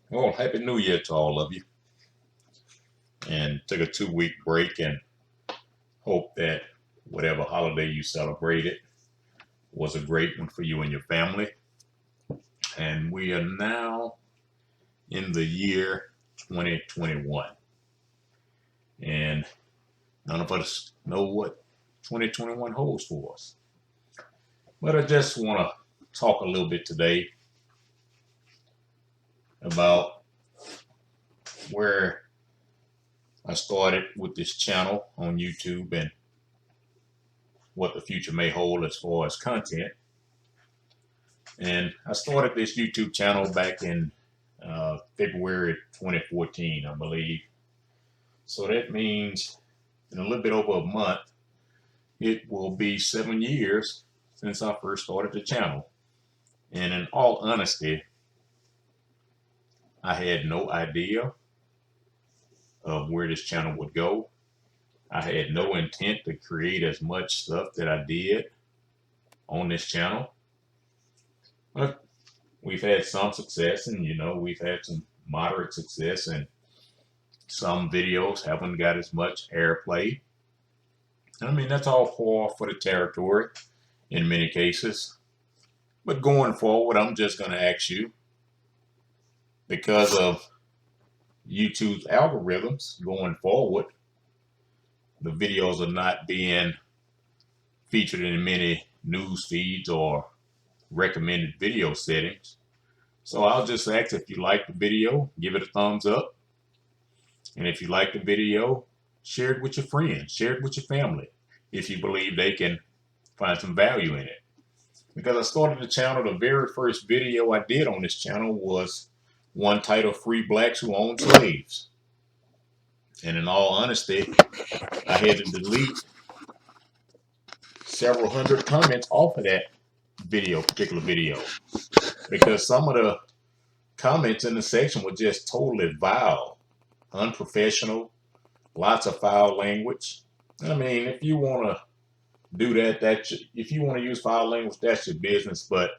Well, Happy New Year to all of you. And took a 2 week break and hope that whatever holiday you celebrated was a great one for you and your family. And we are now in the year 2021. And none of us know what 2021 holds for us. But I just want to talk a little bit today about where I started with this channel on YouTube and what the future may hold as far as content. And I started this YouTube channel back in February 2014, I believe. So that means in a little bit over a month, it will be 7 years since I first started the channel. And in all honesty, I had no idea of where this channel would go. I had no intent to create as much stuff that I did on this channel. But we've had some success, and we've had some moderate success, and some videos haven't got as much airplay. I mean, that's all for the territory in many cases. But going forward, I'm just going to ask you, because of YouTube's algorithms going forward, the videos are not being featured in many news feeds or recommended video settings. So I'll just ask, if you like the video, give it a thumbs up. And if you like the video, share it with your friends, share it with your family, if you believe they can find some value in it. Because I started the channel, the very first video I did on this channel was one titled Free Blacks Who Own Slaves. And in all honesty, I had to delete several hundred comments off of that particular video, because some of the comments in the section were just totally vile, unprofessional, lots of foul language. I mean, if you want to do that, if you want to use foul language, that's your business. But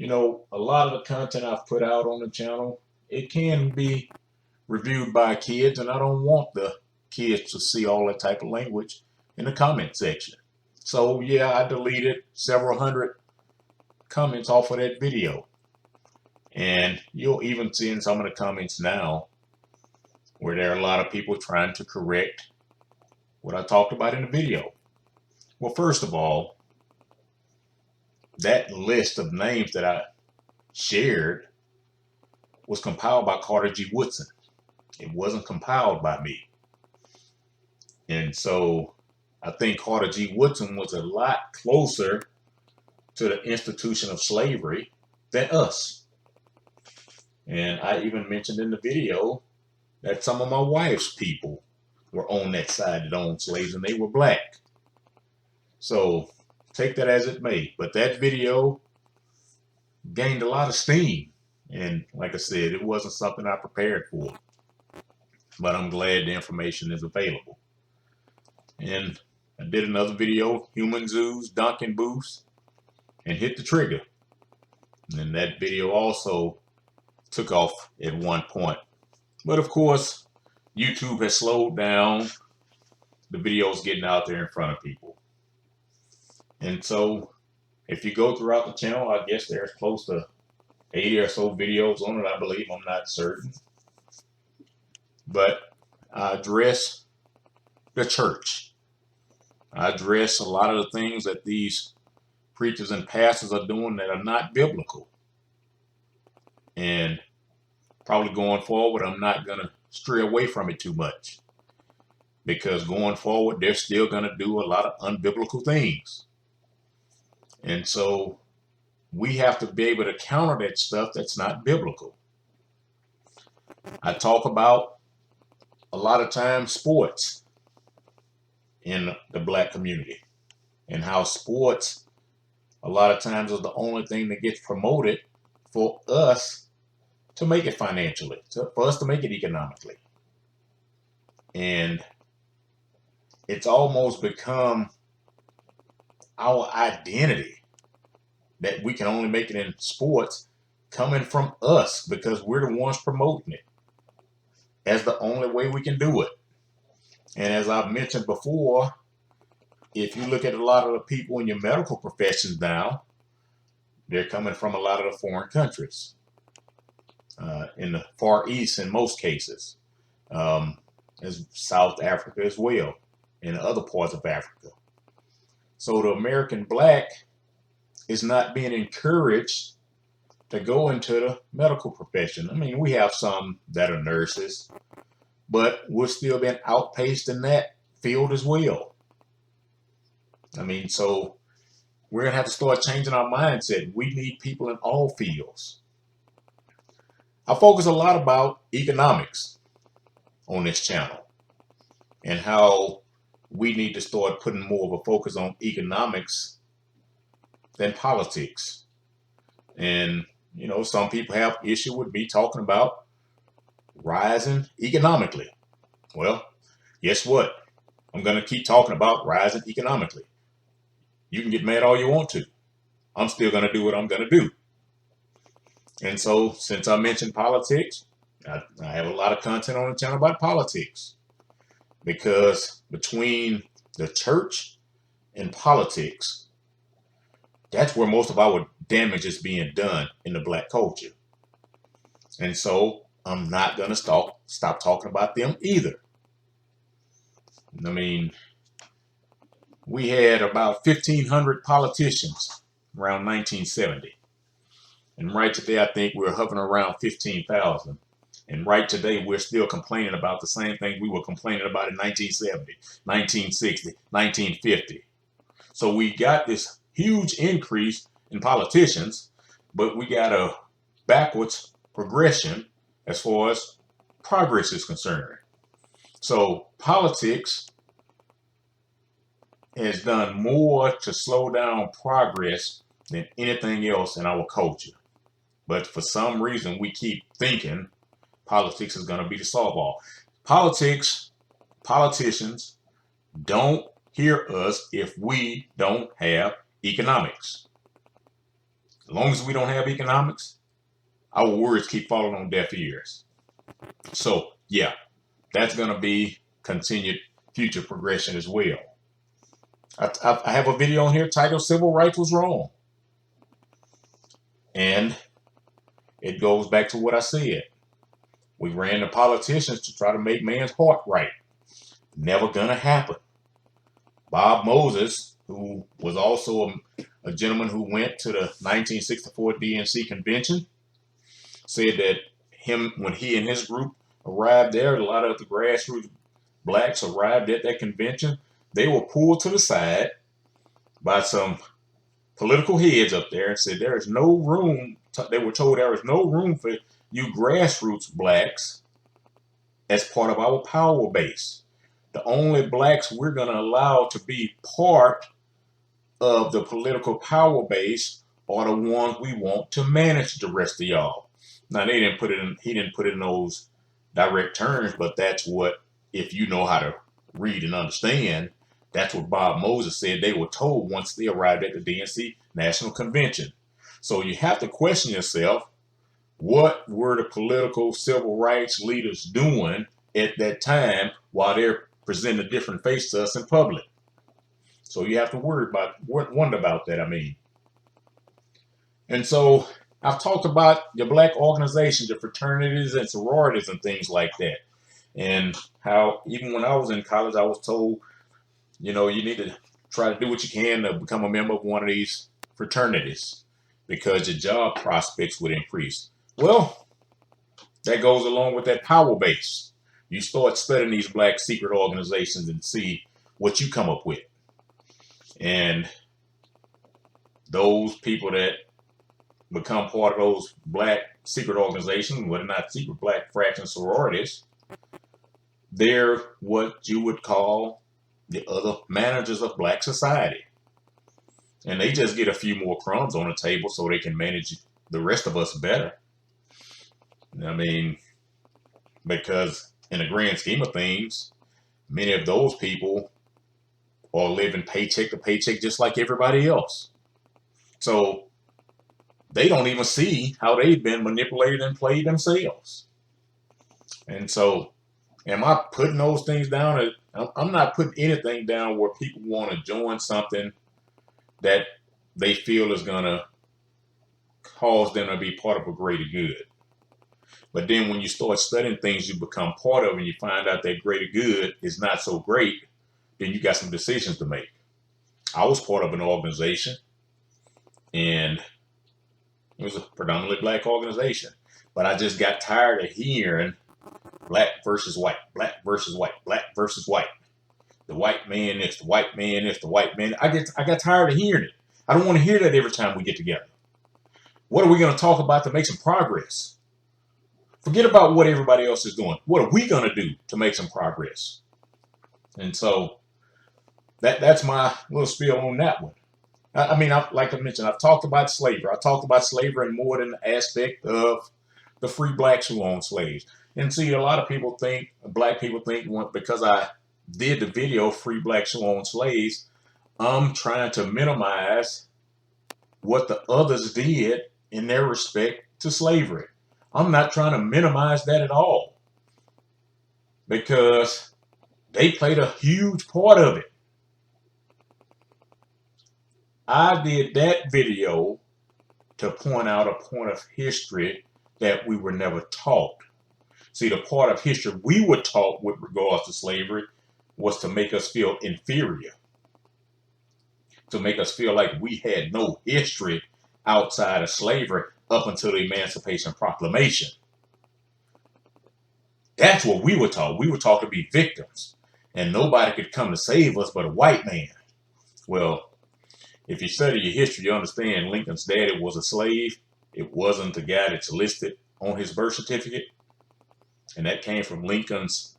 a lot of the content I've put out on the channel, it can be reviewed by kids, and I don't want the kids to see all that type of language in the comment section. So yeah, I deleted several hundred comments off of that video. And you'll even see in some of the comments now where there are a lot of people trying to correct what I talked about in the video. Well, first of all, that list of names that I shared was compiled by Carter G. Woodson. It wasn't compiled by me. And so I think Carter G. Woodson was a lot closer to the institution of slavery than us. And I even mentioned in the video that some of my wife's people were on that side that owned slaves, and they were black. So take that as it may. But that video gained a lot of steam. And like I said, it wasn't something I prepared for. But I'm glad the information is available. And I did another video, Human Zoos, Dunkin' Booths, and hit the trigger. And that video also took off at one point. But of course, YouTube has slowed down the videos getting out there in front of people. And so if you go throughout the channel, I guess there's close to 80 or so videos on it, I believe. I'm not certain. But I address the church. I address a lot of the things that these preachers and pastors are doing that are not biblical. And probably going forward, I'm not going to stray away from it too much, because going forward, they're still going to do a lot of unbiblical things. And so we have to be able to counter that stuff that's not biblical. I talk about a lot of times sports in the black community, and how sports a lot of times is the only thing that gets promoted for us to make it financially, for us to make it economically. And it's almost become our identity that we can only make it in sports, coming from us because we're the ones promoting it as the only way we can do it. And as I've mentioned before, if you look at a lot of the people in your medical professions now, they're coming from a lot of the foreign countries, in the Far East in most cases, as South Africa as well, and other parts of Africa. So the American black is not being encouraged to go into the medical profession. I mean, we have some that are nurses, but we're still being outpaced in that field as well. I mean, so we're going to have to start changing our mindset. We need people in all fields. I focus a lot about economics on this channel and how we need to start putting more of a focus on economics than politics. And, you know, some people have issue with me talking about rising economically. Well, guess what? I'm going to keep talking about rising economically. You can get mad all you want to. I'm still going to do what I'm going to do. And so, since I mentioned politics, I have a lot of content on the channel about politics. Because between the church and politics, that's where most of our damage is being done in the black culture. And so, I'm not going to stop talking about them either. I mean, we had about 1,500 politicians around 1970. And right today, I think we're hovering around 15,000. And right today, we're still complaining about the same thing we were complaining about in 1970, 1960, 1950. So we got this huge increase in politicians, but we got a backwards progression as far as progress is concerned. So politics has done more to slow down progress than anything else in our culture. But for some reason, we keep thinking politics is going to be the solve all. Politicians don't hear us if we don't have economics. As long as we don't have economics, our words keep falling on deaf ears. So, yeah, that's going to be continued future progression as well. I have a video on here titled Civil Rights Was Wrong. And it goes back to what I said. We ran the politicians to try to make man's heart right. Never gonna happen. Bob Moses, who was also a gentleman who went to the 1964 DNC convention, said that when he and his group arrived there, a lot of the grassroots blacks arrived at that convention. They were pulled to the side by some political heads up there and said there is no room. They were told there is no room for you grassroots blacks as part of our power base. The only blacks we're going to allow to be part of the political power base are the ones we want to manage the rest of y'all. Now he didn't put it in those direct terms, but that's what, if you know how to read and understand, that's what Bob Moses said they were told once they arrived at the DNC National Convention. So you have to question yourself, what were the political civil rights leaders doing at that time while they're presenting a different face to us in public? So you have to wonder about that, I mean. And so I've talked about your black organizations, your fraternities and sororities and things like that. And how even when I was in college, I was told, you know, you need to try to do what you can to become a member of one of these fraternities because your job prospects would increase. Well, that goes along with that power base. You start studying these black secret organizations and see what you come up with. And those people that become part of those black secret organizations, whether or not secret black fraction sororities, they're what you would call the other managers of black society. And they just get a few more crumbs on the table so they can manage the rest of us better. I mean, because in the grand scheme of things, many of those people are living paycheck to paycheck just like everybody else. So they don't even see how they've been manipulated and played themselves. And so, am I putting those things down? I'm not putting anything down where people want to join something that they feel is going to cause them to be part of a greater good. But then when you start studying things you become part of and you find out that greater good is not so great, then you got some decisions to make. I was part of an organization, and it was a predominantly black organization. But I just got tired of hearing black versus white, black versus white, black versus white. The white man this, the white man this, the white man. I got tired of hearing it. I don't want to hear that every time we get together. What are we going to talk about to make some progress? Forget about what everybody else is doing. What are we going to do to make some progress? And so that's my little spiel on that one. I mean, like I mentioned, I've talked about slavery. I talked about slavery in more than the aspect of the free blacks who own slaves. And see, a lot of people think, black people think, because I did the video, Free Blacks Who Own Slaves, I'm trying to minimize what the others did in their respect to slavery. I'm not trying to minimize that at all, because they played a huge part of it. I did that video to point out a point of history that we were never taught. See, the part of history we were taught with regards to slavery was to make us feel inferior, to make us feel like we had no history outside of slavery up until the Emancipation Proclamation. That's what we were taught. We were taught to be victims, and nobody could come to save us but a white man. Well, if you study your history, you understand Lincoln's daddy was a slave. It wasn't the guy that's listed on his birth certificate. And that came from Lincoln's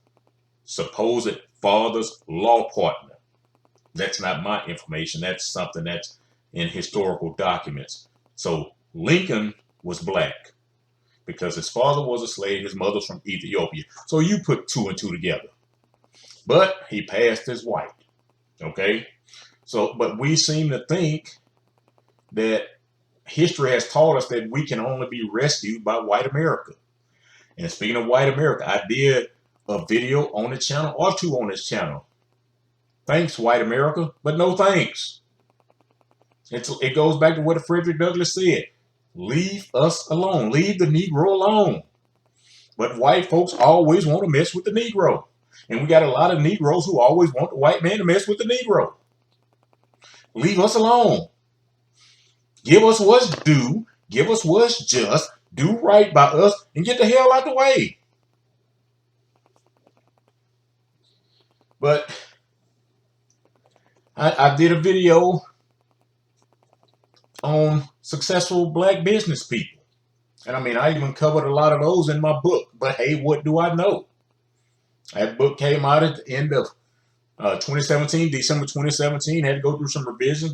supposed father's law partner. That's not my information. That's something that's in historical documents. So Lincoln was black because his father was a slave. His mother's from Ethiopia. So you put two and two together. But he passed as white. Okay? So, but we seem to think that history has taught us that we can only be rescued by white America. And speaking of white America, I did a video on the channel, or two on this channel. Thanks, white America, but no thanks. It goes back to what Frederick Douglass said. Leave us alone. Leave the Negro alone. But white folks always want to mess with the Negro. And we got a lot of Negroes who always want the white man to mess with the Negro. Leave us alone. Give us what's due. Give us what's just. Do right by us and get the hell out the way. But I did a video on successful black business people. And I mean, I even covered a lot of those in my book. But hey, what do I know? That book came out at the end of 2017, December 2017. Had to go through some revisions,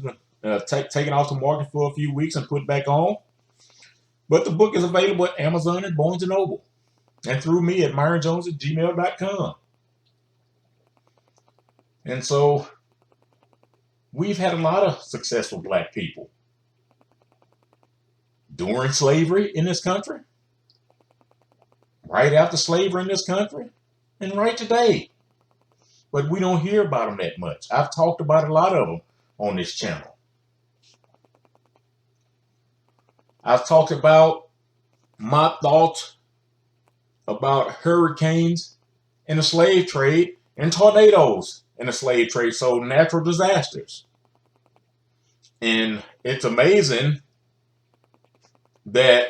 take it off the market for a few weeks and put it back on. But the book is available at Amazon and Barnes & Noble. And through me at myranjones@gmail.com. And so we've had a lot of successful black people during slavery in this country, right after slavery in this country, and right today. But we don't hear about them that much. I've talked about a lot of them on this channel. I've talked about my thoughts about hurricanes in the slave trade and tornadoes in the slave trade, so natural disasters. And it's amazing that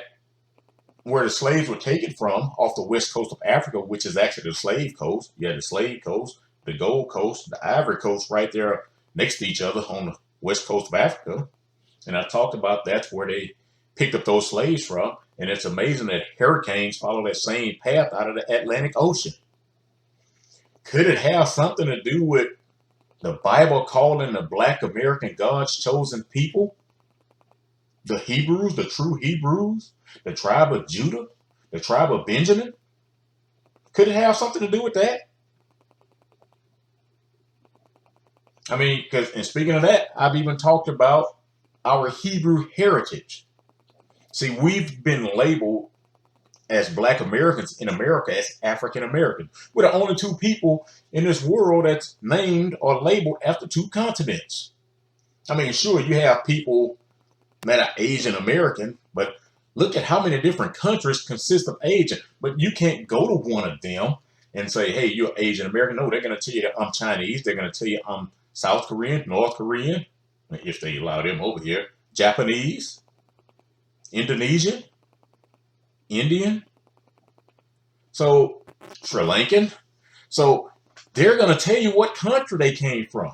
where the slaves were taken from, off the west coast of Africa, which is actually the slave coast, you had the slave coast, the Gold Coast, the Ivory Coast right there next to each other on the west coast of Africa. And I talked about that's where they picked up those slaves from. And it's amazing that hurricanes follow that same path out of the Atlantic Ocean. Could it have something to do with the Bible calling the black American God's chosen people? The Hebrews, the true Hebrews, the tribe of Judah, the tribe of Benjamin? Could it have something to do with that? I mean, because, and speaking of that, I've even talked about our Hebrew heritage. See, we've been labeled as Black Americans in America as African American. We're the only two people in this world that's named or labeled after two continents. I mean, sure, you have people that are Asian American, but look at how many different countries consist of Asian. But you can't go to one of them and say, hey, you're Asian American. No, they're going to tell you that I'm Chinese. They're going to tell you I'm South Korean, North Korean, if they allow them over here, Japanese, Indonesian, Indian, so Sri Lankan. So they're going to tell you what country they came from.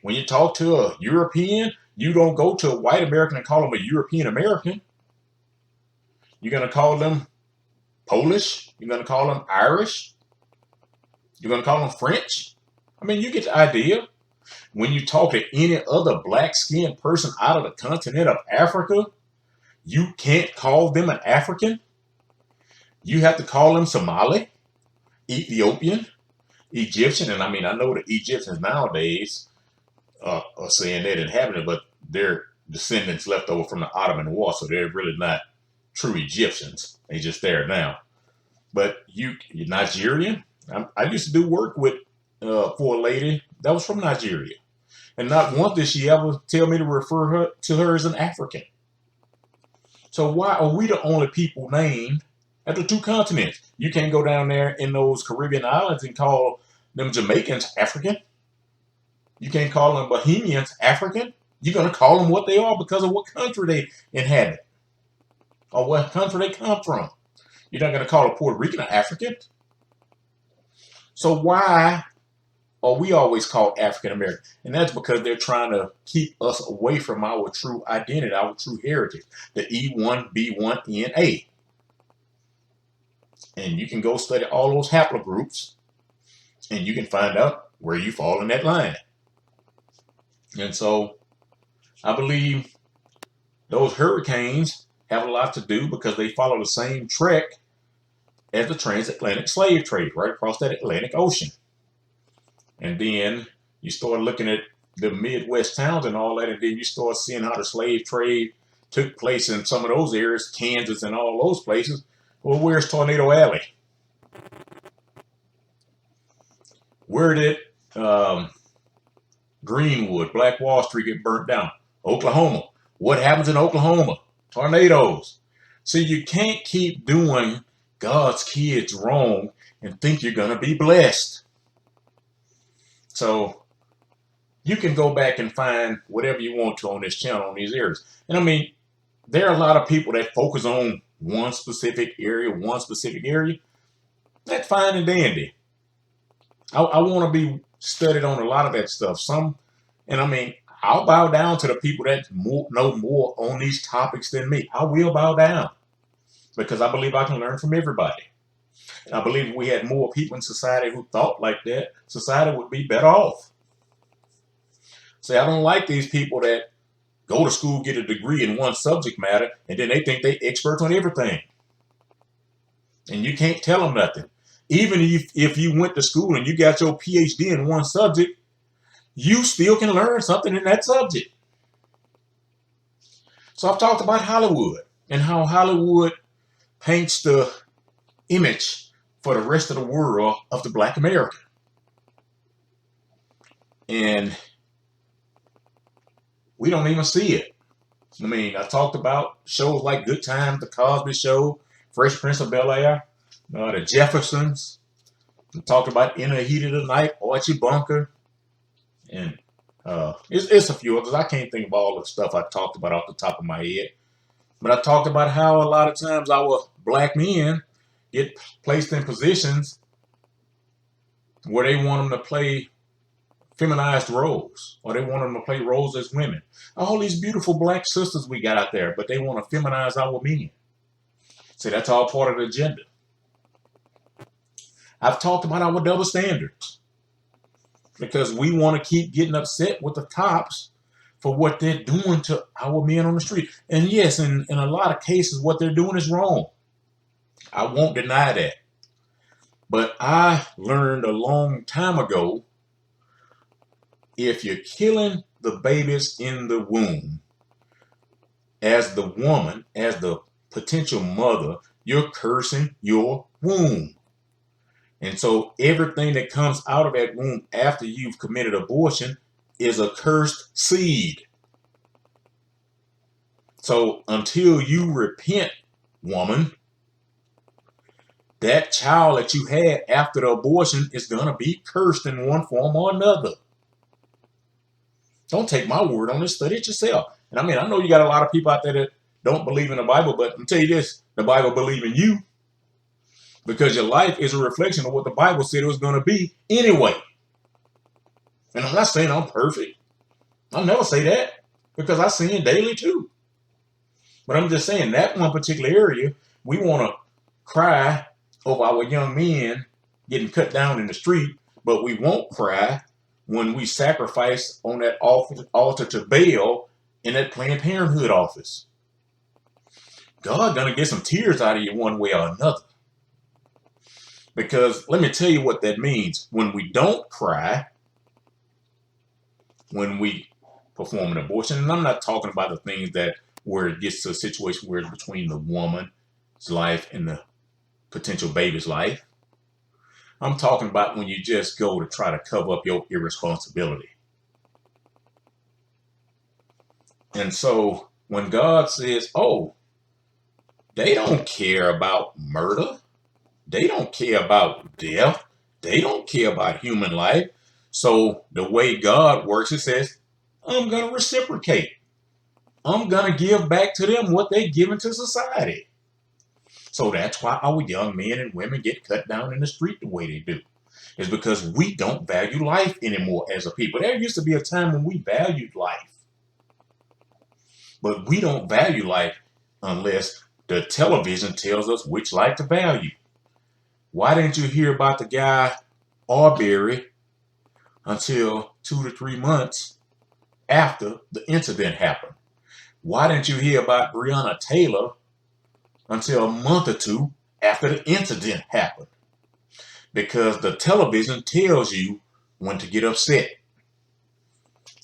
When you talk to a European, you don't go to a white American and call them a European American. You're going to call them Polish. You're going to call them Irish. You're going to call them French. I mean, you get the idea. When you talk to any other black-skinned person out of the continent of Africa, you can't call them an African. You have to call them Somali, Ethiopian, Egyptian. And I mean, I know the Egyptians nowadays are saying they're inhabited, but they're descendants left over from the Ottoman War, so they're really not true Egyptians. They're just there now. But you're Nigerian. I used to do work with for a lady that was from Nigeria, and not once did she ever tell me to refer her to her as an African. So why are we the only people named after two continents? You can't go down there in those Caribbean islands and call them Jamaicans African. You can't call them Bohemians African. You're going to call them what they are because of what country they inhabit or what country they come from. You're not going to call a Puerto Rican an African. So why are we always called African American? And that's because they're trying to keep us away from our true identity, our true heritage, the E1B1NA. And you can go study all those haplogroups and you can find out where you fall in that line. And so I believe those hurricanes have a lot to do because they follow the same trek as the transatlantic slave trade right across that Atlantic Ocean. And then you start looking at the Midwest towns and all that, and then you start seeing how the slave trade took place in some of those areas, Kansas and all those places. Well, where's Tornado Alley? Where did Greenwood, Black Wall Street get burnt down? Oklahoma. What happens in Oklahoma? Tornadoes. So you can't keep doing God's kids wrong and think you're going to be blessed. So you can go back and find whatever you want to on this channel, on these areas. And I mean, there are a lot of people that focus on one specific area. That's fine and dandy. I want to be studied on a lot of that stuff. And I mean, I'll bow down to the people that know more on these topics than me. I will bow down because I believe I can learn from everybody. And I believe if we had more people in society who thought like that, society would be better off. See, I don't like these people that go to school, get a degree in one subject matter, and then they think they're experts on everything. And you can't tell them nothing. Even if you went to school and you got your PhD in one subject, you still can learn something in that subject. So I've talked about Hollywood and how Hollywood paints the image for the rest of the world of the Black American. And we don't even see it. I mean, I talked about shows like Good Times, The Cosby Show, Fresh Prince of Bel-Air, The Jeffersons. I talked about In the Heat of the Night, Archie Bunker. And it's a few others. I can't think of all the stuff I talked about off the top of my head. But I talked about how a lot of times our black men get placed in positions where they want them to play feminized roles, or they want them to play roles as women. All these beautiful black sisters we got out there, but they want to feminize our men. See, that's all part of the agenda. I've talked about our double standards because we want to keep getting upset with the cops for what they're doing to our men on the street. And yes, in a lot of cases, what they're doing is wrong. I won't deny that. But I learned a long time ago, if you're killing the babies in the womb, as the woman, as the potential mother, you're cursing your womb. And so everything that comes out of that womb after you've committed abortion is a cursed seed. So until you repent, woman, that child that you had after the abortion is going to be cursed in one form or another. Don't take my word on it. Study it yourself. And I mean, I know you got a lot of people out there that don't believe in the Bible, but I'll tell you this, the Bible believes in you because your life is a reflection of what the Bible said it was going to be anyway. And I'm not saying I'm perfect. I'll never say that because I sin daily too. But I'm just saying that one particular area, we want to cry over our young men getting cut down in the street, but we won't cry when we sacrifice on that altar to Baal in that Planned Parenthood office. God gonna get some tears out of you one way or another. Because let me tell you what that means. When we don't cry, when we perform an abortion, and I'm not talking about the things that where it gets to a situation where it's between the woman's life and the potential baby's life. I'm talking about when you just go to try to cover up your irresponsibility. And so when God says, oh, they don't care about murder, they don't care about death, they don't care about human life. So the way God works, it says, I'm going to reciprocate. I'm going to give back to them what they've given to society. So that's why our young men and women get cut down in the street the way they do. It's because we don't value life anymore as a people. There used to be a time when we valued life. But we don't value life unless the television tells us which life to value. Why didn't you hear about the guy Arbery until 2 to 3 months after the incident happened? Why didn't you hear about Breonna Taylor until a month or two after the incident happened? Because the television tells you when to get upset.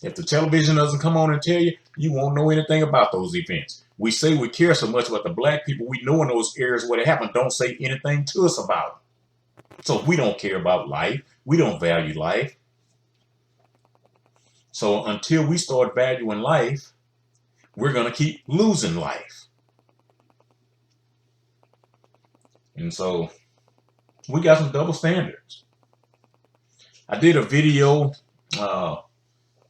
If the television doesn't come on and tell you, you won't know anything about those events. We say we care so much about the black people we know in those areas where it happened, don't say anything to us about it. So we don't care about life. We don't value life. So until we start valuing life, we're going to keep losing life. And so we got some double standards. I did a video,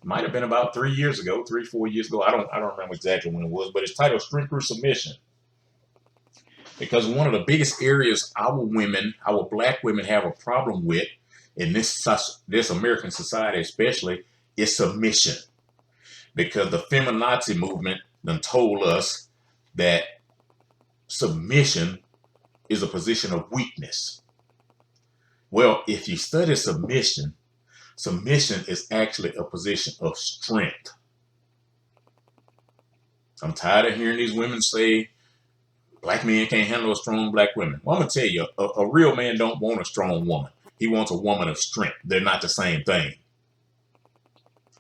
might have been about 3 years ago, 4 years ago. I don't remember exactly when it was, but it's titled Strength Through Submission. Because one of the biggest areas our women, our black women have a problem with in this American society especially is submission. Because the feminazi movement done told us that submission is a position of weakness. Well, if you study submission, submission is actually a position of strength. I'm tired of hearing these women say, black men can't handle a strong black woman. Well, I'm going to tell you, a real man don't want a strong woman. He wants a woman of strength. They're not the same thing.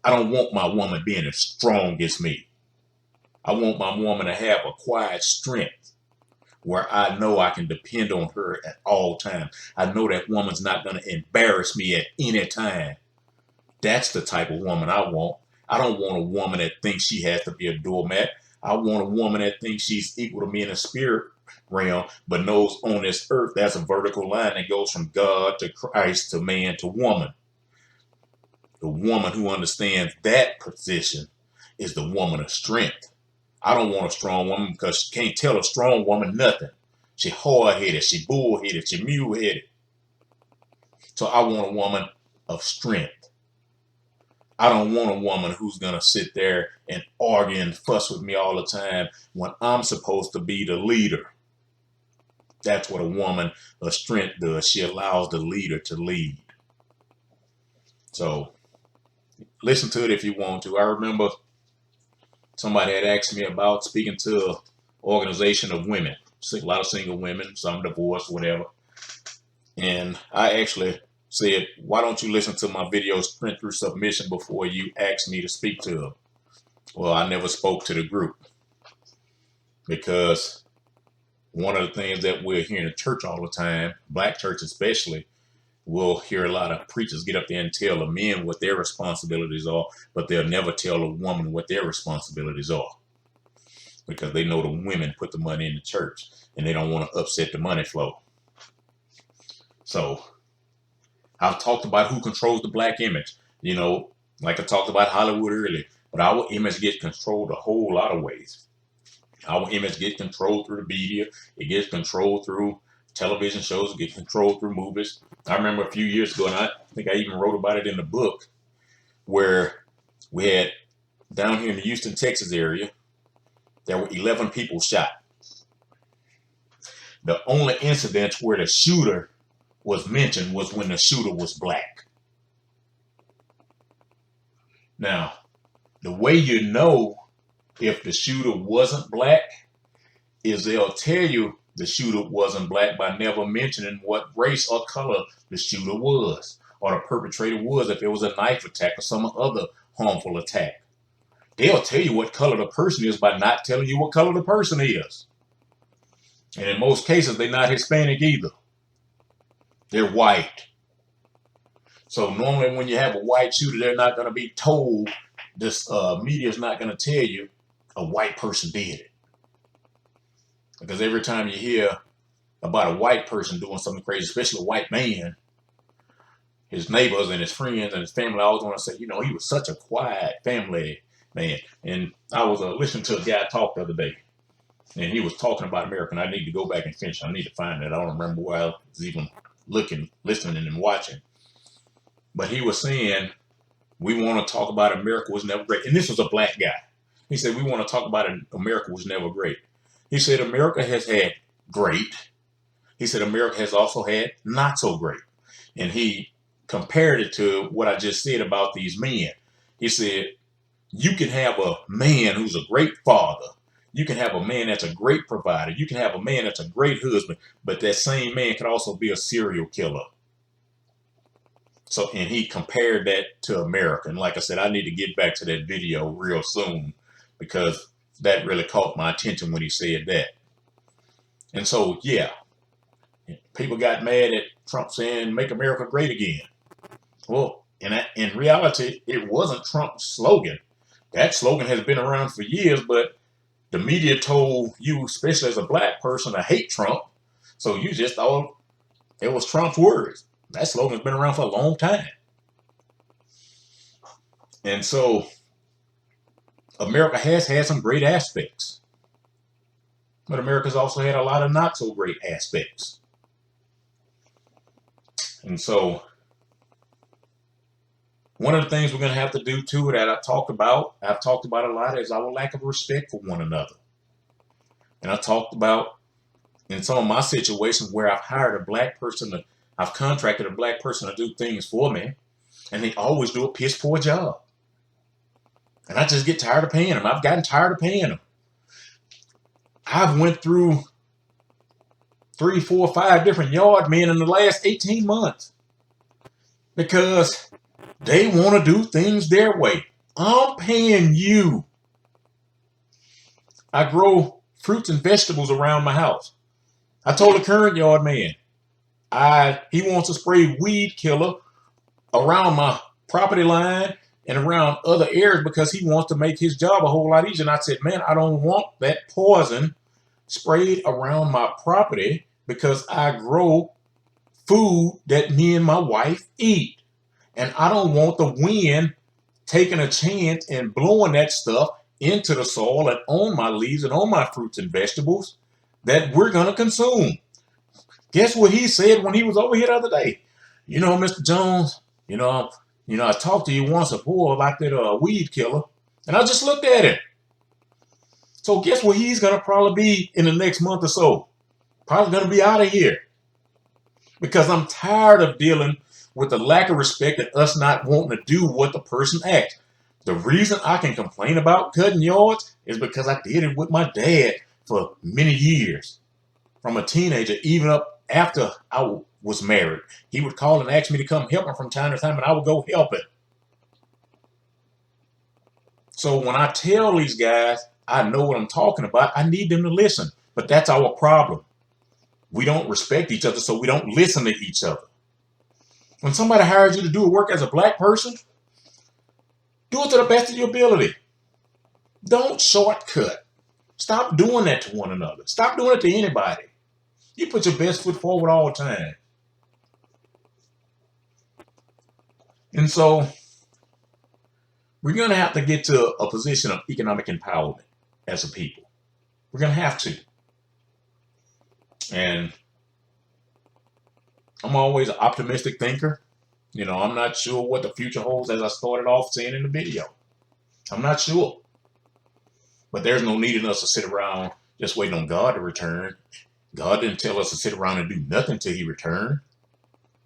I don't want my woman being as strong as me. I want my woman to have a quiet strength where I know I can depend on her at all times. I know that woman's not going to embarrass me at any time. That's the type of woman I want. I don't want a woman that thinks she has to be a doormat. I want a woman that thinks she's equal to me in the spirit realm, but knows on this earth there's a vertical line that goes from God to Christ to man to woman. The woman who understands that position is the woman of strength. I don't want a strong woman because she can't tell a strong woman nothing. She hard-headed, she bull-headed, she mule-headed. So I want a woman of strength. I don't want a woman who's going to sit there and argue and fuss with me all the time when I'm supposed to be the leader. That's what a woman of strength does. She allows the leader to lead. So listen to it if you want to. I remember somebody had asked me about speaking to an organization of women, a lot of single women, some divorced, whatever. And I actually said, why don't you listen to my video, Strength Through Submission, before you ask me to speak to them? Well, I never spoke to the group. because one of the things that we're hearing in church all the time, black church especially, we'll hear a lot of preachers get up there and tell the men what their responsibilities are, but they'll never tell a woman what their responsibilities are because they know the women put the money in the church and they don't want to upset the money flow. So I've talked about who controls the black image. You know, like I talked about Hollywood earlier, but our image gets controlled a whole lot of ways. Our image gets controlled through the media. It gets controlled through television shows. It gets controlled through movies. I remember a few years ago, and I think I even wrote about it in the book, where we had down here in the Houston, Texas area, there were 11 people shot. The only incident where the shooter was mentioned was when the shooter was black. Now, the way you know if the shooter wasn't black is they'll tell you the shooter wasn't black by never mentioning what race or color the shooter was or the perpetrator was, if it was a knife attack or some other harmful attack. They'll tell you what color the person is by not telling you what color the person is. And in most cases, they're not Hispanic either. They're white. So normally when you have a white shooter, they're not going to be told, this media is not going to tell you a white person did it. Because every time you hear about a white person doing something crazy, especially a white man, his neighbors and his friends and his family always want to say, you know, he was such a quiet family man. And I was listening to a guy talk the other day, and he was talking about America, and I need to go back and finish. I need to find it. I don't remember where I was even looking, listening, and watching. But he was saying, we want to talk about America was never great. And this was a black guy. He said, we want to talk about America was never great. He said, America has had great. He said, America has also had not so great. And he compared it to what I just said about these men. He said, you can have a man who's a great father. You can have a man that's a great provider. You can have a man that's a great husband, but that same man could also be a serial killer. So, and he compared that to America. And like I said, I need to get back to that video real soon because that really caught my attention when he said that. And so, yeah, people got mad at Trump saying, make America great again. Well, in reality, it wasn't Trump's slogan. That slogan has been around for years, but the media told you, especially as a black person, to hate Trump. So you just thought it was Trump's words. That slogan's been around for a long time. And so America has had some great aspects, but America's also had a lot of not so great aspects. And so one of the things we're going to have to do too that I've talked about a lot, is our lack of respect for one another. And I talked about in some of my situations where I've hired a black person, I've contracted a black person to do things for me, and they always do a piss poor job. And I just get tired of paying them. I've gotten tired of paying them. I've went through 3, 4, 5 different yard men in the last 18 months because they want to do things their way. I'm paying you. I grow fruits and vegetables around my house. I told the current yard man, he wants to spray weed killer around my property line and around other areas because he wants to make his job a whole lot easier. And I said, man, I don't want that poison sprayed around my property because I grow food that me and my wife eat. And I don't want the wind taking a chance and blowing that stuff into the soil and on my leaves and on my fruits and vegetables that we're going to consume. Guess what he said when he was over here the other day? You know, Mr. Jones, I talked to you once before about that weed killer, and I just looked at him. So guess what he's going to probably be in the next month or so? Probably going to be out of here. Because I'm tired of dealing with the lack of respect and us not wanting to do what the person asks. The reason I can complain about cutting yards is because I did it with my dad for many years. From a teenager, even up after I was married. He would call and ask me to come help him from time to time, and I would go help him. So when I tell these guys, I know what I'm talking about. I need them to listen. But that's our problem. We don't respect each other, so we don't listen to each other. When somebody hires you to do work as a black person, do it to the best of your ability. Don't shortcut. Stop doing that to one another. Stop doing it to anybody. You put your best foot forward all the time. And so we're going to have to get to a position of economic empowerment as a people. We're going to have to. And I'm always an optimistic thinker. You know, I'm not sure what the future holds, as I started off saying in the video. I'm not sure. But there's no need in us to sit around just waiting on God to return. God didn't tell us to sit around and do nothing till he returned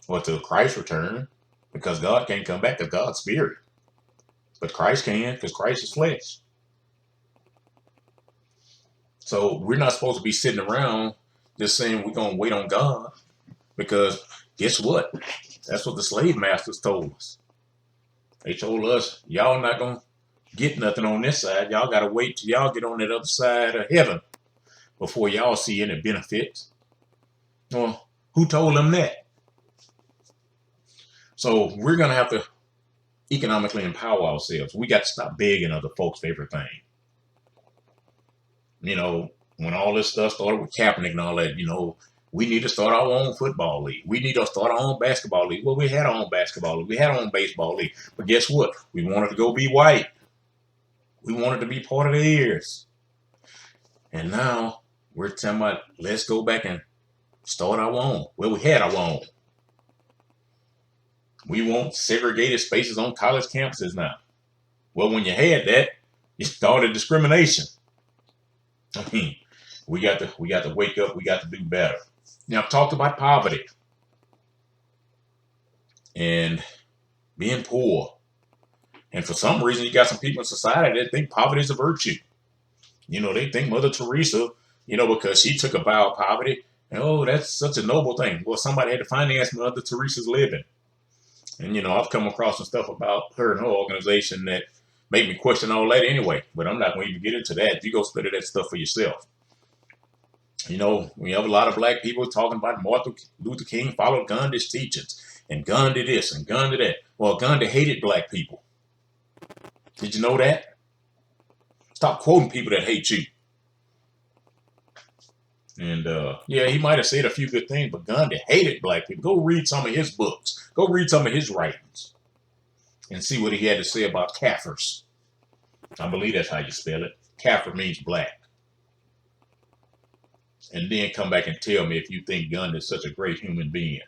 or till Christ returned, because God can't come back because God's spirit. But Christ can, because Christ is flesh. So we're not supposed to be sitting around just saying we're going to wait on God, because guess what? That's what the slave masters told us. They told us, y'all not going to get nothing on this side. Y'all got to wait till y'all get on that other side of heaven before y'all see any benefits. Well, who told them that? So we're going to have to economically empower ourselves. We got to stop begging other folks for everything. You know, when all this stuff started with Kaepernick and all that, you know, we need to start our own football league. We need to start our own basketball league. Well, we had our own basketball league. We had our own baseball league. But guess what? We wanted to go be white. We wanted to be part of theirs. And now we're talking about, let's go back and start our own. Well, we had our own. We want segregated spaces on college campuses now. Well, when you had that, you started discrimination. I mean, we got to wake up. We got to do better. Now, I've talked about poverty and being poor. And for some reason, you got some people in society that think poverty is a virtue. You know, they think Mother Teresa, you know, because she took a vow of poverty, and oh, that's such a noble thing. Well, somebody had to finance Mother Teresa's living. And, you know, I've come across some stuff about her and her organization that made me question all that anyway. But I'm not going to even get into that. You go study that stuff for yourself. You know, we have a lot of black people talking about Martin Luther King followed Gandhi's teachings, and Gandhi this and Gandhi that. Well, Gandhi hated black people. Did you know that? Stop quoting people that hate you. And yeah, he might have said a few good things, but Gandhi hated black people. Go read some of his books. Go read some of his writings and see what he had to say about Kafirs. I believe that's how you spell it. Kafir means black. And then come back and tell me if you think Gandhi is such a great human being.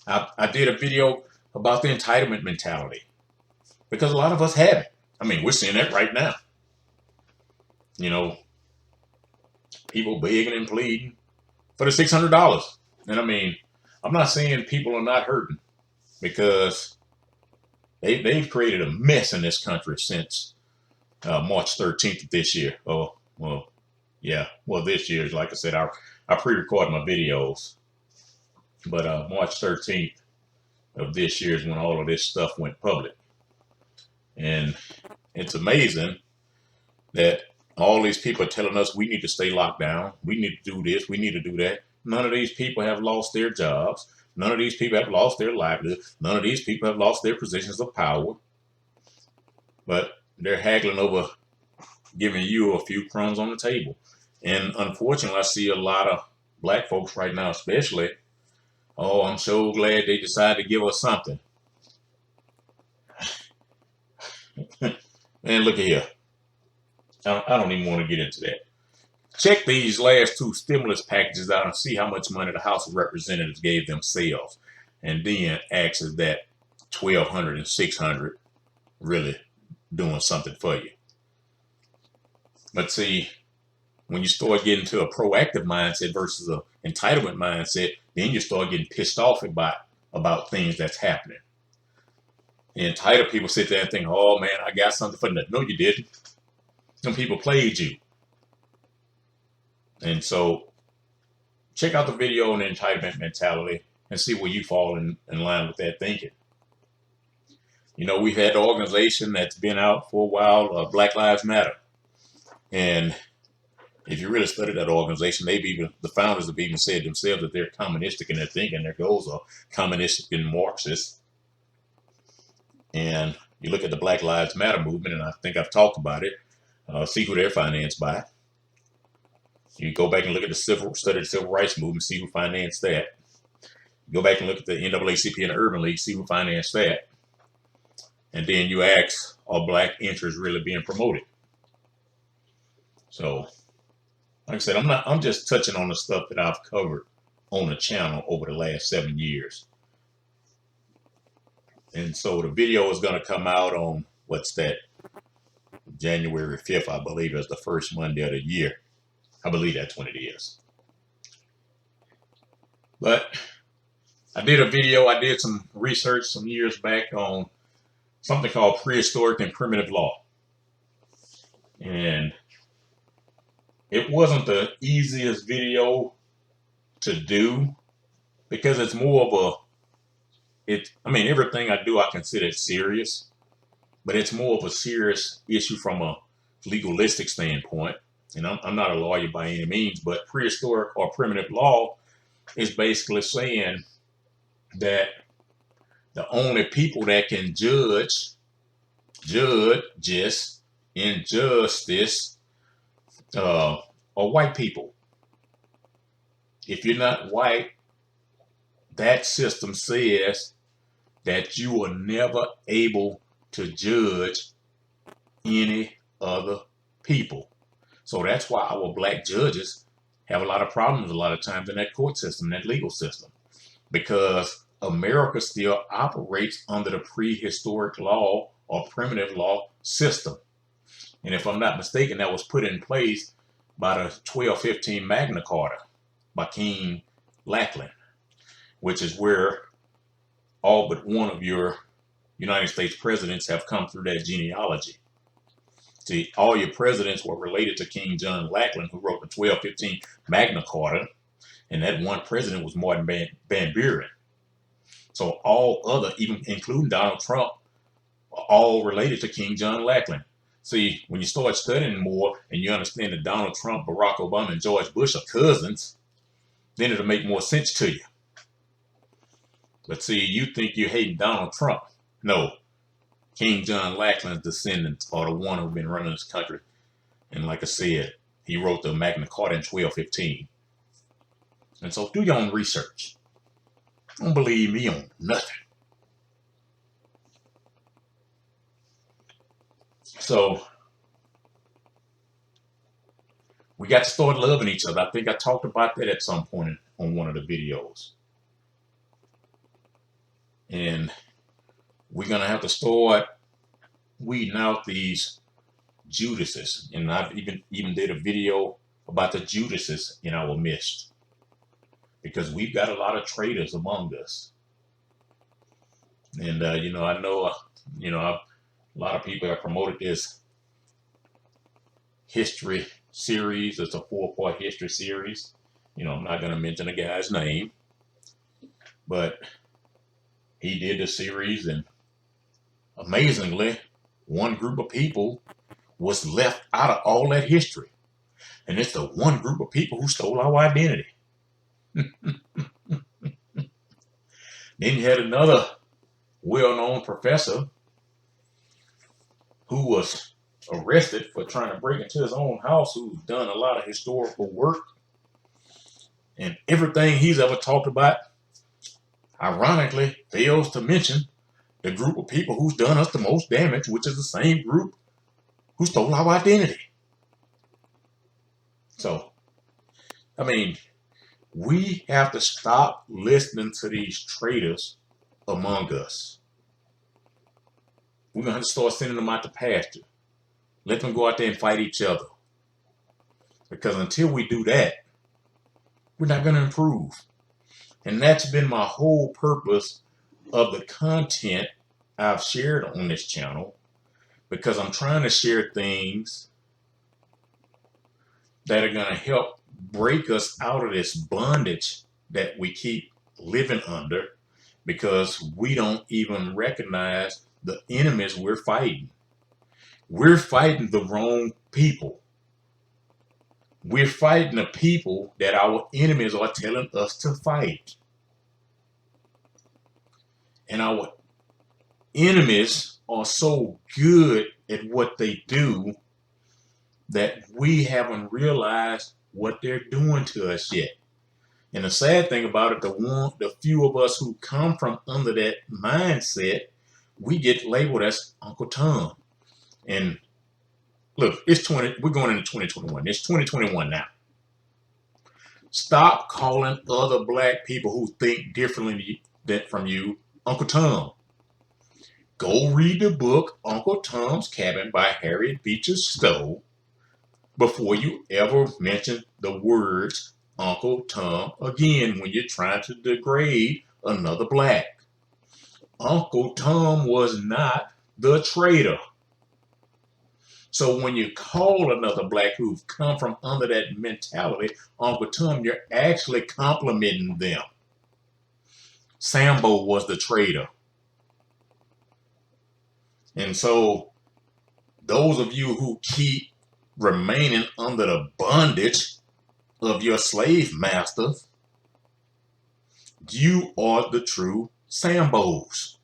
I did a video about the entitlement mentality, because a lot of us have it. I mean, we're seeing that right now. You know, people begging and pleading for the $600. And I mean, I'm not saying people are not hurting, because they've created a mess in this country since March 13th of this year. Oh, well, yeah. Well, this year, like I said, I pre-record my videos. But March 13th of this year is when all of this stuff went public. And it's amazing that all these people are telling us we need to stay locked down. We need to do this. We need to do that. None of these people have lost their jobs. None of these people have lost their livelihood. None of these people have lost their positions of power. But they're haggling over giving you a few crumbs on the table. And unfortunately, I see a lot of black folks right now, especially, oh, I'm so glad they decided to give us something. Man, look at here. I don't even want to get into that. Check these last two stimulus packages out and see how much money the House of Representatives gave themselves. And then ask, is that $1,200 and $600 really doing something for you? But see, when you start getting to a proactive mindset versus an entitlement mindset, then you start getting pissed off about things that's happening. The entitled people sit there and think, oh man, I got something for nothing. No, you didn't. Some people played you. And so check out the video on the entitlement mentality and see where you fall in line with that thinking. You know, we've had an organization that's been out for a while, Black Lives Matter. And if you really study that organization, the founders have even said themselves that they're communistic in their thinking. Their goals are communistic and Marxist. And you look at the Black Lives Matter movement, and I think I've talked about it. See who they're financed by. You go back and look at study the civil rights movement, see who financed that. Go back and look at the NAACP and the Urban League, see who financed that. And then you ask, are black interests really being promoted? So, like I said, I'm just touching on the stuff that I've covered on the channel over the last 7 years. And so the video is going to come out on, what's that, January 5th, I believe, is the first Monday of the year. I believe that's when it is. But I did some research some years back on something called prehistoric and primitive law. And it wasn't the easiest video to do because it's more of everything I do, I consider it serious, but it's more of a serious issue from a legalistic standpoint. And I'm not a lawyer by any means, but prehistoric or primitive law is basically saying that the only people that can judge injustice are white people. If you're not white, that system says that you are never able to judge any other people. So that's why our black judges have a lot of problems a lot of times in that court system, that legal system, because America still operates under the prehistoric law or primitive law system. And if I'm not mistaken, that was put in place by the 1215 Magna Carta by King Lackland, which is where all but one of your United States presidents have come through that genealogy. See, all your presidents were related to King John Lackland, who wrote the 1215 Magna Carta, and that one president was Martin Van Buren. So all other, even including Donald Trump, are all related to King John Lackland. See, when you start studying more and you understand that Donald Trump, Barack Obama, and George Bush are cousins, then it'll make more sense to you. But see, you think you're hating Donald Trump. No, King John Lackland's descendants are the one who've been running this country. And like I said, he wrote the Magna Carta in 1215. And so do your own research. Don't believe me on nothing. So we got to start loving each other. I think I talked about that at some point on one of the videos. And we're going to have to start weeding out these Judases. And I've even did a video about the Judases in our midst, because we've got a lot of traitors among us. And, I know, a lot of people have promoted this history series. It's a 4-part history series. I'm not going to mention the guy's name, but he did the series, and amazingly, one group of people was left out of all that history. And it's the one group of people who stole our identity. Then you had another well-known professor who was arrested for trying to break into his own house, who's done a lot of historical work. And everything he's ever talked about, ironically, fails to mention the group of people who's done us the most damage, which is the same group who stole our identity. So, we have to stop listening to these traitors among us. We're going to have to start sending them out to pasture. Let them go out there and fight each other. Because until we do that, we're not going to improve. And that's been my whole purpose of the content I've shared on this channel, because I'm trying to share things that are going to help break us out of this bondage that we keep living under, because we don't even recognize the enemies we're fighting. We're fighting the wrong people. We're fighting the people that our enemies are telling us to fight. And our enemies are so good at what they do that we haven't realized what they're doing to us yet. And the sad thing about it, the few of us who come from under that mindset, we get labeled as Uncle Tom. And look, we're going into 2021. It's 2021 now. Stop calling other black people who think differently from you Uncle Tom. Go read the book Uncle Tom's Cabin by Harriet Beecher Stowe before you ever mention the words Uncle Tom again when you're trying to degrade another black. Uncle Tom was not the traitor. So when you call another black who've come from under that mentality Uncle Tom, you're actually complimenting them. Sambo was the traitor. And so those of you who keep remaining under the bondage of your slave masters, you are the true Sambos.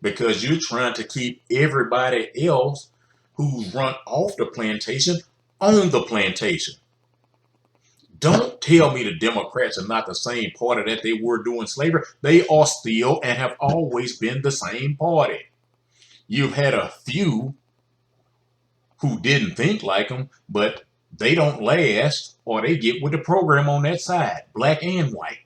Because you're trying to keep everybody else who's run off the plantation on the plantation. Don't tell me the Democrats are not the same party that they were during slavery. They are still and have always been the same party. You've had a few who didn't think like them, but they don't last or they get with the program on that side, black and white.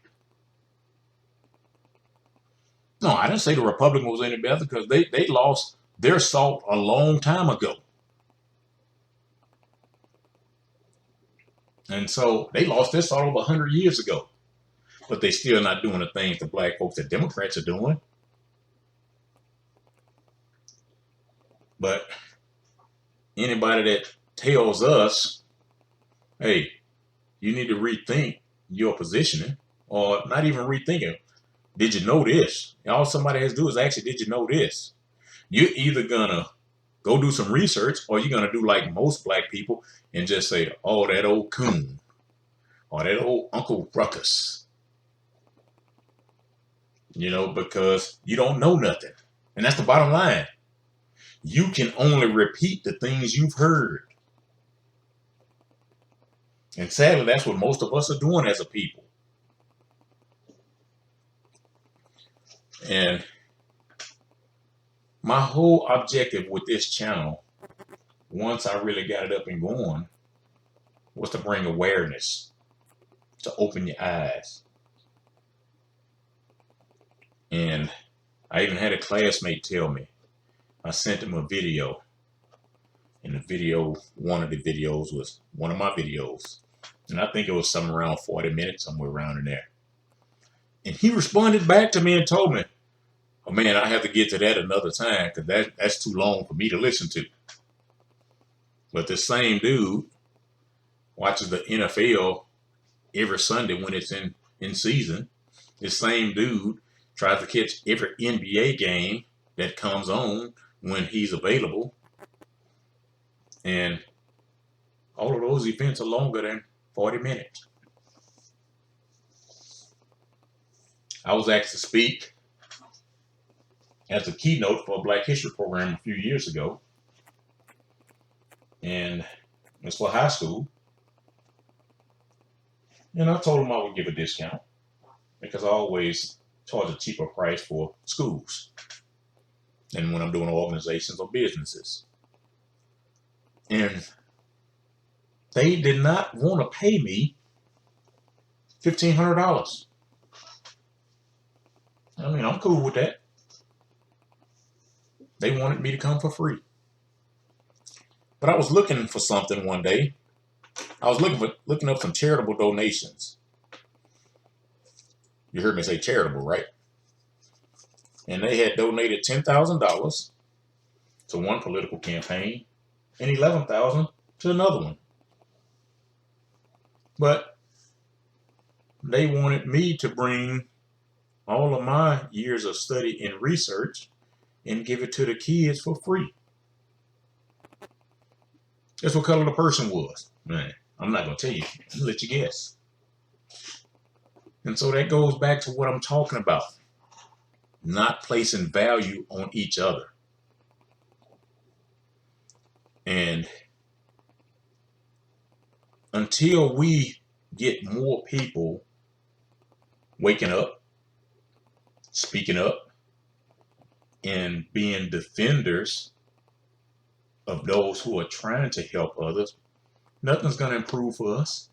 No, I didn't say the Republican was any better because they lost their salt a long time ago. And so they lost their salt over 100 years ago. But they still not doing the things the black folks that Democrats are doing. But anybody that tells us, hey, you need to rethink your positioning, or not even rethink it. Did you know this? All somebody has to do is actually, did you know this? You're either gonna go do some research, or you're gonna do like most black people and just say, oh, that old coon, or that old Uncle Ruckus. You know, because you don't know nothing. And that's the bottom line. You can only repeat the things you've heard. And sadly, that's what most of us are doing as a people. And my whole objective with this channel, once I really got it up and going, was to bring awareness, to open your eyes. And I even had a classmate tell me, I sent him a video. And the video, one of the videos was one of my videos. And I think it was somewhere around 40 minutes, somewhere around in there. And he responded back to me and told me, oh man, I have to get to that another time because that's too long for me to listen to. But the same dude watches the NFL every Sunday when it's in season. This same dude tries to catch every NBA game that comes on when he's available. And all of those events are longer than 40 minutes. I was asked to speak as a keynote for a Black History program a few years ago. And it's for high school. And I told them I would give a discount because I always charge a cheaper price for schools than when I'm doing organizations or businesses. And they did not want to pay me $1,500. I mean, I'm cool with that. They wanted me to come for free. But I was looking for something one day. I was looking up some charitable donations. You heard me say charitable, right? And they had donated $10,000 to one political campaign and $11,000 to another one. But they wanted me to bring all of my years of study and research and give it to the kids for free. Guess what color the person was? Man, I'm not going to tell you. I'm let you guess. And so that goes back to what I'm talking about. Not placing value on each other. And until we get more people waking up, speaking up, and being defenders of those who are trying to help others, nothing's going to improve for us.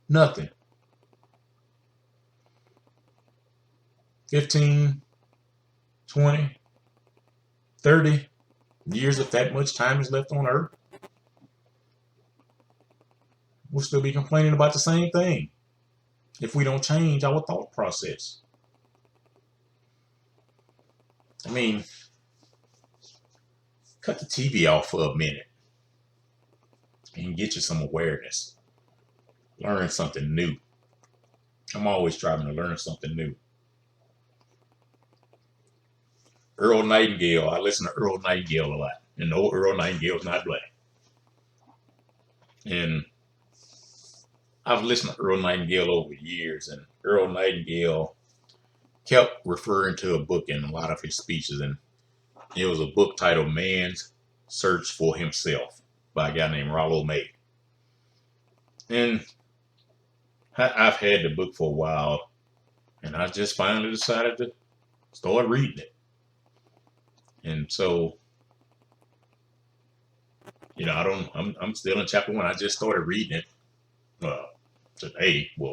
Nothing. 15, 20, 30 years, if that much time is left on earth, we'll still be complaining about the same thing if we don't change our thought process. I mean, cut the TV off for a minute and get you some awareness. Learn something new. I'm always striving to learn something new. Earl Nightingale, I listen to Earl Nightingale a lot. And no, Earl Nightingale's not black. And I've listened to Earl Nightingale over years, and Earl Nightingale kept referring to a book in a lot of his speeches, and it was a book titled Man's Search for Himself by a guy named Rollo May. And I've had the book for a while, and I just finally decided to start reading it. And so, I'm still in chapter 1. I just started reading it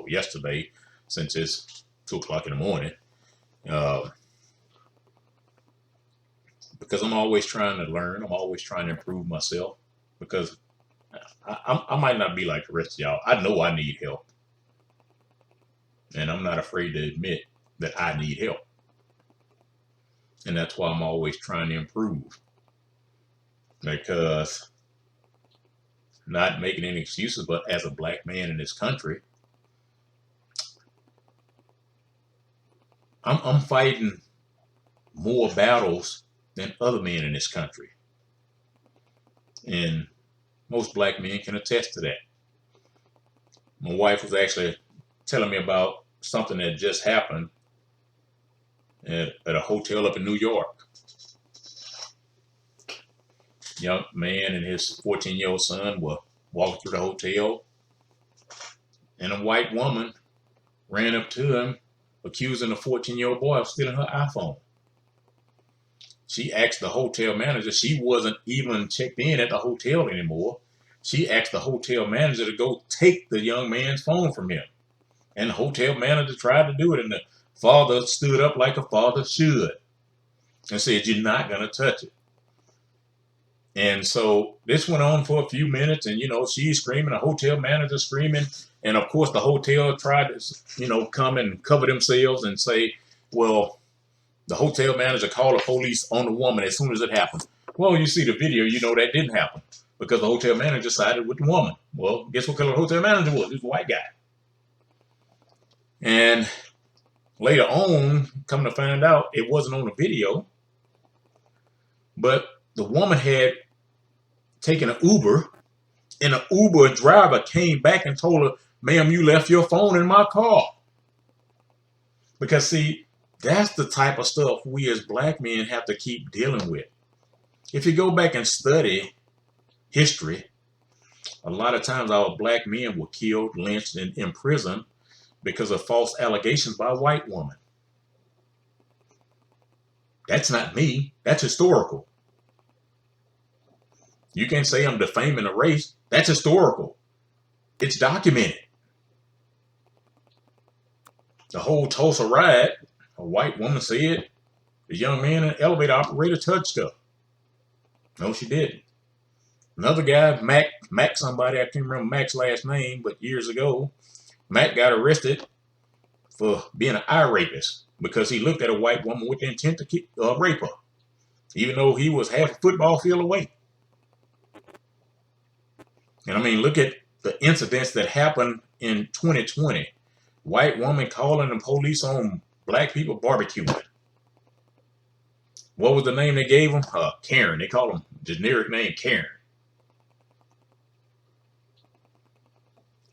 yesterday, since it's 2 o'clock in the morning. Because I'm always trying to learn. I'm always trying to improve myself, because I might not be like the rest of y'all. I know I need help. And I'm not afraid to admit that I need help. And that's why I'm always trying to improve. Because, not making any excuses, but as a black man in this country, I'm fighting more battles than other men in this country. And most black men can attest to that. My wife was actually telling me about something that just happened at a hotel up in New York. Young man and his 14-year-old son were walking through the hotel, and a white woman ran up to him, accusing the 14-year-old boy of stealing her iPhone. She asked the hotel manager, she wasn't even checked in at the hotel anymore. She asked the hotel manager to go take the young man's phone from him. And the hotel manager tried to do it, and the father stood up like a father should and said, "You're not going to touch it." And so this went on for a few minutes, and, she's screaming, the hotel manager screaming. And of course, the hotel tried to, come and cover themselves and say, well, the hotel manager called the police on the woman as soon as it happened. Well, you see the video, that didn't happen, because the hotel manager sided with the woman. Well, guess what color the hotel manager was? He was a white guy. And later on, come to find out, it wasn't on the video, but the woman had taken an Uber, and an Uber driver came back and told her, "Ma'am, you left your phone in my car." Because, see, that's the type of stuff we as black men have to keep dealing with. If you go back and study history, a lot of times our black men were killed, lynched, and imprisoned because of false allegations by a white woman. That's not me. That's historical. You can't say I'm defaming a race. That's historical. It's documented. The whole Tulsa riot, a white woman said the young man and elevator operator touched her. No, she didn't. Another guy, Mac somebody, I can't remember Mac's last name, but years ago, Mac got arrested for being an eye rapist because he looked at a white woman with the intent to rape her, even though he was half a football field away. And I mean, look at the incidents that happened in 2020. White woman calling the police on black people barbecuing. What was the name they gave him? Karen. They called him generic name Karen.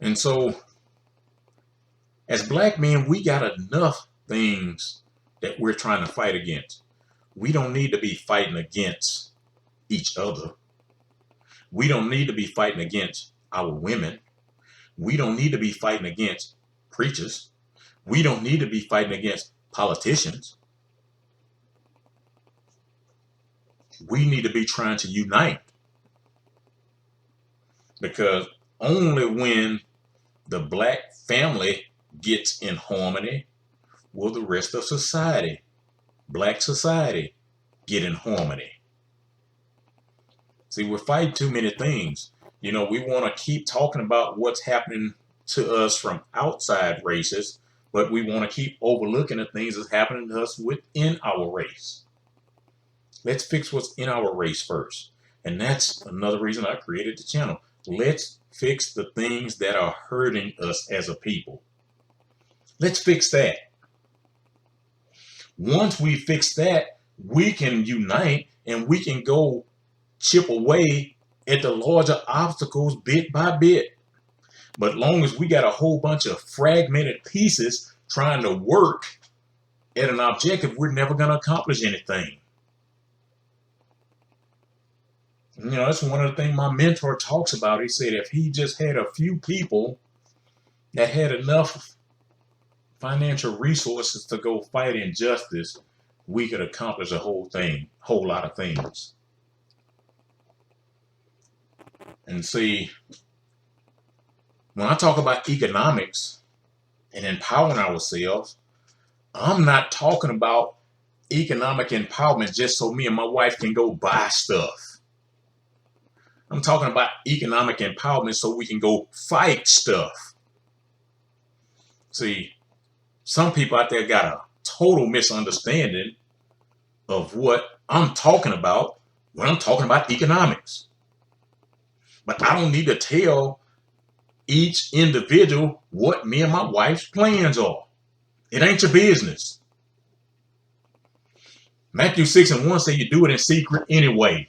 And so as black men, we got enough things that we're trying to fight against. We don't need to be fighting against each other. We don't need to be fighting against our women. We don't need to be fighting against preachers. We don't need to be fighting against politicians. We need to be trying to unite, because only when the black family gets in harmony will the rest of society, black society, get in harmony. See, we're fighting too many things. You know, we want to keep talking about what's happening to us from outside races, but we want to keep overlooking the things that's happening to us within our race. Let's fix what's in our race first. And that's another reason I created the channel. Let's fix the things that are hurting us as a people. Let's fix that. Once we fix that, we can unite and we can go chip away at the larger obstacles bit by bit. But long as we got a whole bunch of fragmented pieces trying to work at an objective, we're never going to accomplish anything. You know, that's one of the things my mentor talks about. He said if he just had a few people that had enough financial resources to go fight injustice, we could accomplish a whole lot of things. And see, when I talk about economics and empowering ourselves, I'm not talking about economic empowerment just so me and my wife can go buy stuff. I'm talking about economic empowerment so we can go fight stuff. See, some people out there got a total misunderstanding of what I'm talking about when I'm talking about economics. But I don't need to tell each individual what me and my wife's plans are. It ain't your business. Matthew 6:1 say you do it in secret anyway.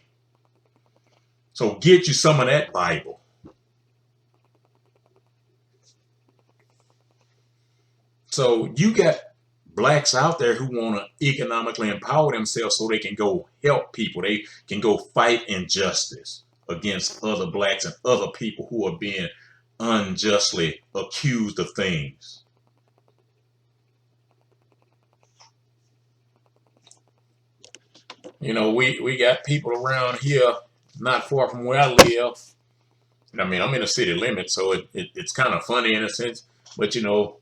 So get you some of that Bible. So you got blacks out there who want to economically empower themselves so they can go help people. They can go fight injustice against other blacks and other people who are being unjustly accused of things. You know, we got people around here not far from where I live. I mean, I'm in a city limit, so it's kind of funny in a sense. But, you know,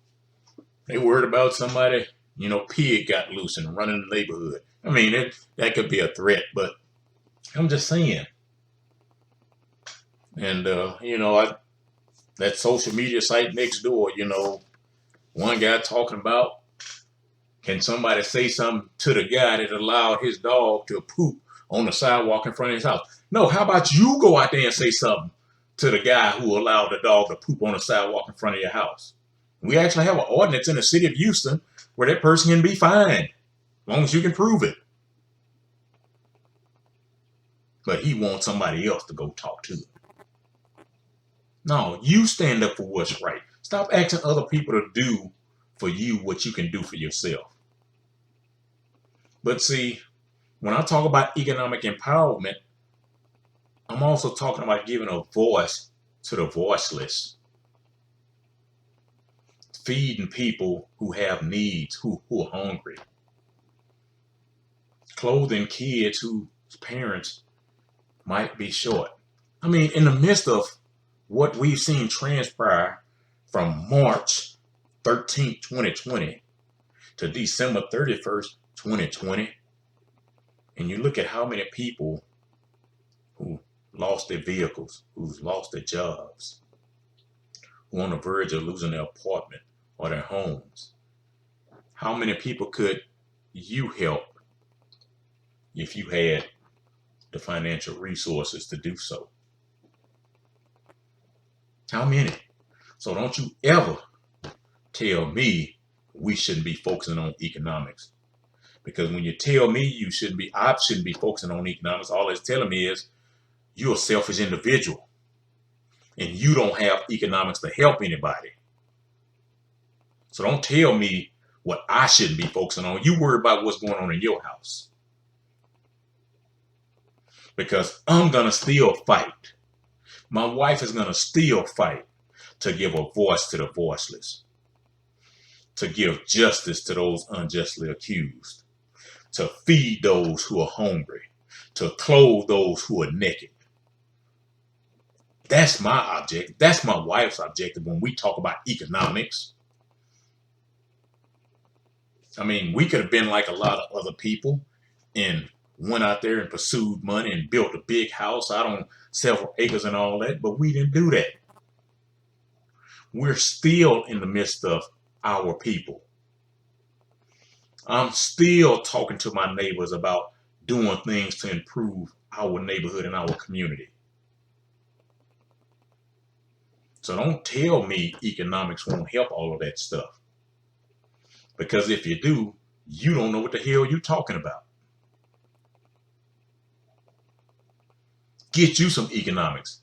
they worried about somebody, you know, pig got loose and running the neighborhood. I mean, that could be a threat, but I'm just saying. And, you know, that social media site next door, you know, one guy talking about, can somebody say something to the guy that allowed his dog to poop on the sidewalk in front of his house? No, how about you go out there and say something to the guy who allowed the dog to poop on the sidewalk in front of your house? We actually have an ordinance in the city of Houston where that person can be fined, as long as you can prove it. But he wants somebody else to go talk to him. No, you stand up for what's right. Stop asking other people to do for you what you can do for yourself. But see, when I talk about economic empowerment, I'm also talking about giving a voice to the voiceless. Feeding people who have needs, who are hungry. Clothing kids whose parents might be short. I mean, in the midst of what we've seen transpire from March 13th, 2020 to December 31st, 2020, and you look at how many people who lost their vehicles, who's lost their jobs, who are on the verge of losing their apartment or their homes. How many people could you help if you had the financial resources to do so? How many? So don't you ever tell me we shouldn't be focusing on economics. Because when you tell me I shouldn't be focusing on economics, all it's telling me is you're a selfish individual. and you don't have economics to help anybody. So don't tell me what I shouldn't be focusing on. You worry about what's going on in your house. Because I'm going to still fight. My wife is going to still fight to give a voice to the voiceless, to give justice to those unjustly accused, to feed those who are hungry, to clothe those who are naked. That's my objective. That's my wife's objective when we talk about economics. I mean, we could have been like a lot of other people and went out there and pursued money and built a big house out on several acres and all that, but we didn't do that. We're still in the midst of our people. I'm still talking to my neighbors about doing things to improve our neighborhood and our community. So don't tell me economics won't help all of that stuff. Because if you do, you don't know what the hell you're talking about. Get you some economics.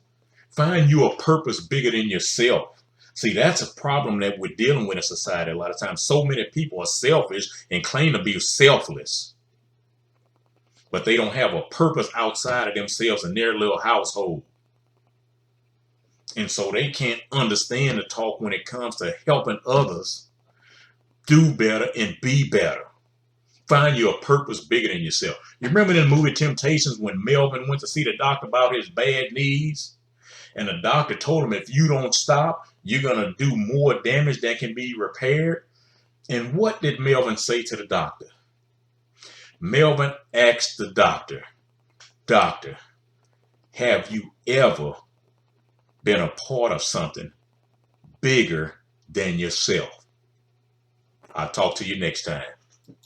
Find you a purpose bigger than yourself. See, that's a problem that we're dealing with in society a lot of times. So many people are selfish and claim to be selfless, but they don't have a purpose outside of themselves and their little household. And so they can't understand the talk when it comes to helping others do better and be better. Find you a purpose bigger than yourself. You remember in the movie Temptations when Melvin went to see the doctor about his bad knees? And the doctor told him, if you don't stop, you're going to do more damage than can be repaired. And what did Melvin say to the doctor? Melvin asked the doctor, Doctor, have you ever been a part of something bigger than yourself? I'll talk to you next time.